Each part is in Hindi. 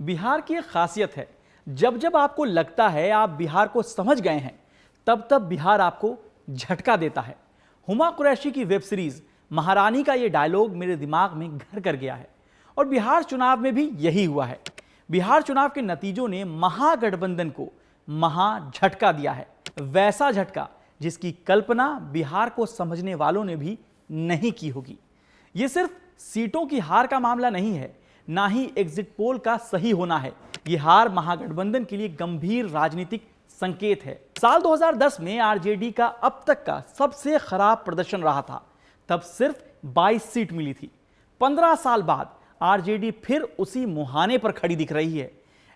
बिहार की एक खासियत है, जब जब आपको लगता है आप बिहार को समझ गए हैं, तब तब बिहार आपको झटका देता है। हुमा कुरैशी की वेब सीरीज महारानी का ये डायलॉग मेरे दिमाग में घर कर गया है और बिहार चुनाव में भी यही हुआ है। बिहार चुनाव के नतीजों ने महागठबंधन को महा झटका दिया है, वैसा झटका जिसकी कल्पना बिहार को समझने वालों ने भी नहीं की होगी। ये सिर्फ सीटों की हार का मामला नहीं है, ना ही एग्जिट पोल का सही होना है। ये हार महागठबंधन के लिए गंभीर राजनीतिक संकेत है। साल 2010 में आरजेडी का अब तक का सबसे खराब प्रदर्शन रहा था, तब सिर्फ 22 सीट मिली थी। 15 साल बाद आरजेडी फिर उसी मुहाने पर खड़ी दिख रही है।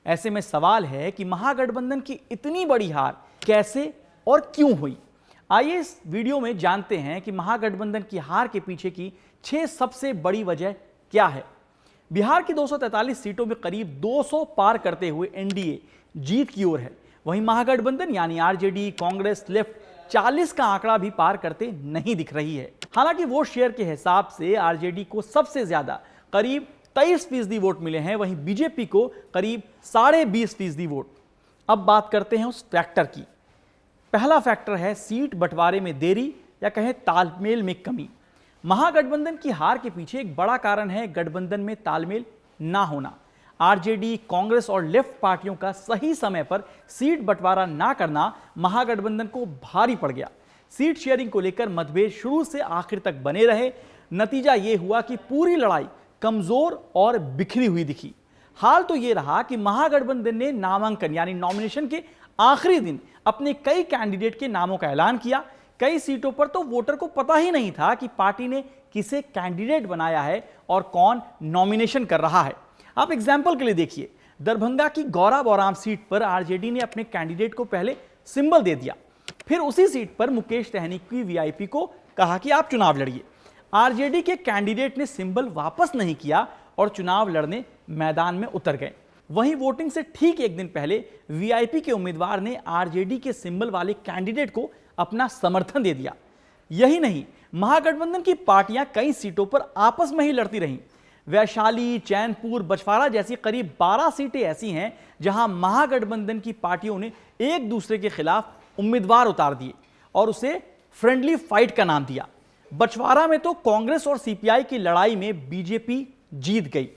ऐसे में सवाल है कि महागठबंधन की इतनी बड़ी हार कैसे और क्यों हुई। आइए इस वीडियो में जानते हैं कि महागठबंधन की हार के पीछे की 6 सबसे बड़ी वजह क्या है। बिहार की 243 सीटों में करीब 200 पार करते हुए एनडीए जीत की ओर है। वहीं महागठबंधन यानी आरजेडी, कांग्रेस, लेफ्ट 40 का आंकड़ा भी पार करते नहीं दिख रही है। हालांकि वोट शेयर के हिसाब से आरजेडी को सबसे ज्यादा करीब 23% वोट मिले हैं, वहीं बीजेपी को करीब 20.5% वोट। अब बात करते हैं उस फैक्टर की। पहला फैक्टर है सीट बंटवारे में देरी या कहें तालमेल में कमी। महागठबंधन की हार के पीछे एक बड़ा कारण है गठबंधन में तालमेल ना होना। आरजेडी, कांग्रेस और लेफ्ट पार्टियों का सही समय पर सीट बंटवारा ना करना महागठबंधन को भारी पड़ गया। सीट शेयरिंग को लेकर मतभेद शुरू से आखिर तक बने रहे। नतीजा यह हुआ कि पूरी लड़ाई कमजोर और बिखरी हुई दिखी। हाल तो यह रहा कि महागठबंधन ने नामांकन यानी नॉमिनेशन के आखिरी दिन अपने कई कैंडिडेट के नामों का ऐलान किया। कई सीटों पर तो वोटर को पता ही नहीं था कि पार्टी ने किसे कैंडिडेट बनाया है और कौन नॉमिनेशन कर रहा है। आप एग्जाम्पल के लिए देखिए, दरभंगा की गौरा बौराम सीट पर आरजेडी ने अपने कैंडिडेट को पहले सिंबल दे दिया, फिर उसी सीट पर मुकेश सहनी की वीआईपी को कहा कि आप चुनाव लड़िए। आरजेडी के कैंडिडेट ने सिंबल वापस नहीं किया और चुनाव लड़ने मैदान में उतर गए। वहीं वोटिंग से ठीक एक दिन पहले वीआईपी के उम्मीदवार ने आरजेडी के सिंबल वाले कैंडिडेट को अपना समर्थन दे दिया। यही नहीं, महागठबंधन की पार्टियां कई सीटों पर आपस में ही लड़ती रहीं। वैशाली, चैनपुर, बछवाड़ा जैसी करीब 12 सीटें ऐसी हैं जहां महागठबंधन की पार्टियों ने एक दूसरे के खिलाफ उम्मीदवार उतार दिए और उसे फ्रेंडली फाइट का नाम दिया। बछवाड़ा में तो कांग्रेस और सीपीआई की लड़ाई में बीजेपी जीत गई।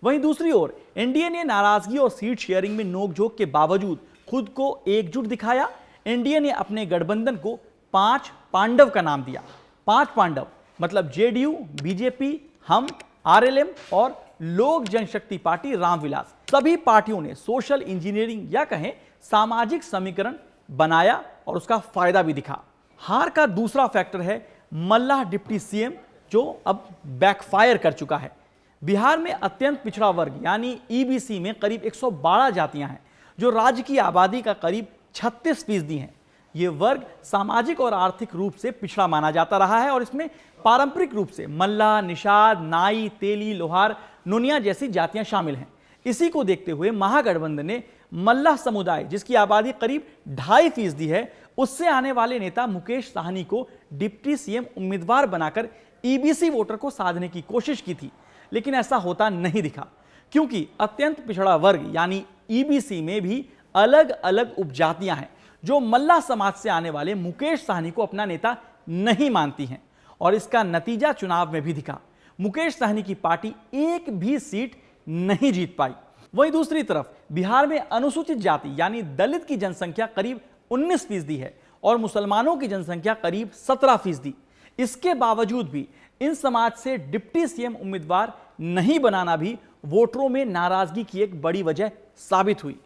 वहीं दूसरी ओर एनडीए ने नाराजगी और सीट शेयरिंग में नोकझोंक के बावजूद खुद को एकजुट दिखाया। एनडीए ने अपने गठबंधन को 5 पांडव का नाम दिया। 5 पांडव मतलब जेडीयू, बीजेपी, हम, आरएलएम और लोक जनशक्ति पार्टी रामविलास। सभी पार्टियों ने सोशल इंजीनियरिंग या कहें सामाजिक समीकरण बनाया और उसका फायदा भी दिखा। हार का दूसरा फैक्टर है मल्लाह डिप्टी सीएम, जो अब बैकफायर कर चुका है। बिहार में अत्यंत पिछड़ा वर्ग यानी ईबीसी में करीब 112 जातियां हैं, जो राज्य की आबादी का करीब 36% हैं। ये वर्ग सामाजिक और आर्थिक रूप से पिछड़ा माना जाता रहा है और इसमें पारंपरिक रूप से मल्लाह, निषाद, नाई, तेली, लोहार, नोनिया जैसी जातियां शामिल हैं। इसी को देखते हुए महागठबंधन ने मल्लाह समुदाय, जिसकी आबादी करीब 2.5% है, उससे आने वाले नेता मुकेश सहनी को डिप्टी सीएम उम्मीदवार बनाकर ईबीसी वोटर को साधने की कोशिश की थी, लेकिन ऐसा होता नहीं दिखा, क्योंकि अत्यंत पिछड़ा वर्ग यानी ईबीसी में भी अलग अलग उपजातियां हैं जो मल्लाह समाज से आने वाले मुकेश सहनी को अपना नेता नहीं मानती हैं। और इसका नतीजा चुनाव में भी दिखा। मुकेश सहनी की पार्टी एक भी सीट नहीं जीत पाई। वहीं दूसरी तरफ बिहार में अनुसूचित जाति यानी दलित की जनसंख्या करीब 19% है और मुसलमानों की जनसंख्या करीब 17%। इसके बावजूद भी इन समाज से डिप्टी सीएम उम्मीदवार नहीं बनाना भी वोटरों में नाराजगी की एक बड़ी वजह साबित हुई।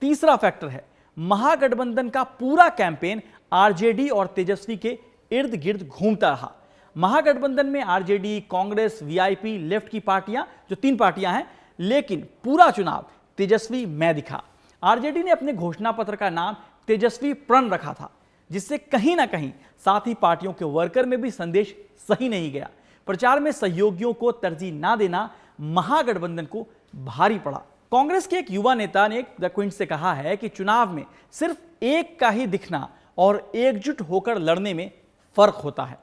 तीसरा फैक्टर है महागठबंधन का पूरा कैंपेन आरजेडी और तेजस्वी के इर्द गिर्द घूमता रहा। महागठबंधन में आरजेडी, कांग्रेस, वीआईपी, लेफ्ट की पार्टियां, जो 3 पार्टियां हैं, लेकिन पूरा चुनाव तेजस्वी में दिखा। आरजेडी ने अपने घोषणा पत्र का नाम तेजस्वी प्रण रखा था, जिससे कहीं ना कहीं साथी पार्टियों के वर्कर में भी संदेश सही नहीं गया। प्रचार में सहयोगियों को तरजीह ना देना महागठबंधन को भारी पड़ा। कांग्रेस के एक युवा नेता ने द क्विंट से कहा है कि चुनाव में सिर्फ एक का ही दिखना और एकजुट होकर लड़ने में फर्क होता है।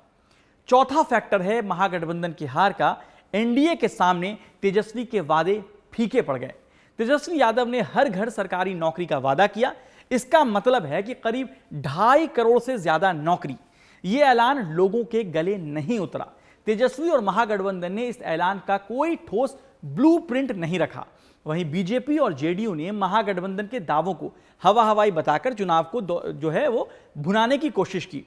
चौथा फैक्टर है महागठबंधन की हार का एनडीए के सामने तेजस्वी के वादे फीके पड़ गए। तेजस्वी यादव ने हर घर सरकारी नौकरी का वादा किया। इसका मतलब है कि करीब 2.5 करोड़ से ज्यादा नौकरी। यह ऐलान लोगों के गले नहीं उतरा। तेजस्वी और महागठबंधन ने इस ऐलान का कोई ठोस ब्लूप्रिंट नहीं रखा। वहीं बीजेपी और जेडीयू ने महागठबंधन के दावों को हवा हवाई बताकर चुनाव को जो है वो भुनाने की कोशिश की।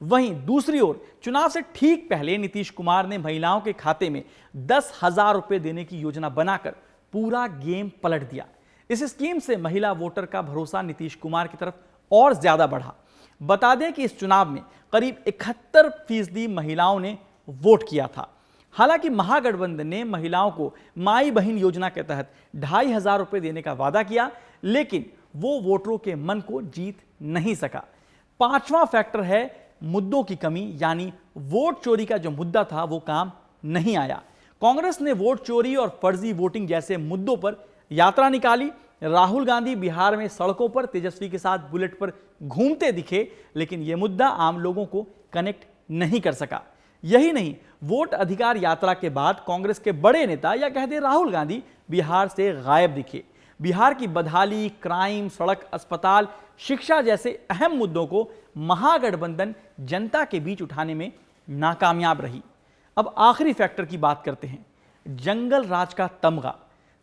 वहीं दूसरी ओर चुनाव से ठीक पहले नीतीश कुमार ने महिलाओं के खाते में 10,000 रुपए देने की योजना बनाकर पूरा गेम पलट दिया। इस स्कीम से महिला वोटर का भरोसा नीतीश कुमार की तरफ और ज्यादा बढ़ा। बता दें कि इस चुनाव में करीब 71% महिलाओं ने वोट किया था। हालांकि महागठबंधन ने महिलाओं को माई बहन योजना के तहत 2,500 रुपए देने का वादा किया, लेकिन वो वोटरों के मन को जीत नहीं सका। पांचवां फैक्टर है मुद्दों की कमी, यानी वोट चोरी का जो मुद्दा था वो काम नहीं आया। कांग्रेस ने वोट चोरी और फर्जी वोटिंग जैसे मुद्दों पर यात्रा निकाली। राहुल गांधी बिहार में सड़कों पर तेजस्वी के साथ बुलेट पर घूमते दिखे, लेकिन यह मुद्दा आम लोगों को कनेक्ट नहीं कर सका। यही नहीं, वोट अधिकार यात्रा के बाद कांग्रेस के बड़े नेता या कह दे राहुल गांधी बिहार से गायब दिखे। बिहार की बदहाली, क्राइम, सड़क, अस्पताल, शिक्षा जैसे अहम मुद्दों को महागठबंधन जनता के बीच उठाने में नाकामयाब रही। अब आखिरी फैक्टर की बात करते हैं, जंगल राज का तमगा।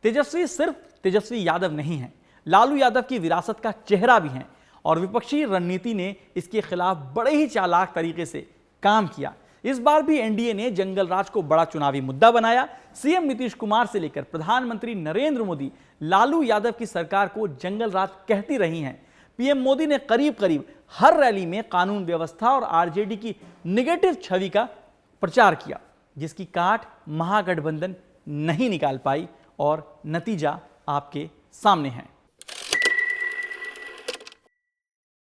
तेजस्वी सिर्फ तेजस्वी यादव नहीं है, लालू यादव की विरासत का चेहरा भी हैं और विपक्षी रणनीति ने इसके खिलाफ बड़े ही चालाक तरीके से काम किया। इस बार भी एनडीए ने जंगल राज को बड़ा चुनावी मुद्दा बनाया। सीएम नीतीश कुमार से लेकर प्रधानमंत्री नरेंद्र मोदी लालू यादव की सरकार को जंगल राज कहती रही हैं। पीएम मोदी ने करीब करीब हर रैली में कानून व्यवस्था और आरजेडी की नेगेटिव छवि का प्रचार किया, जिसकी काट महागठबंधन नहीं निकाल पाई और नतीजा आपके सामने है।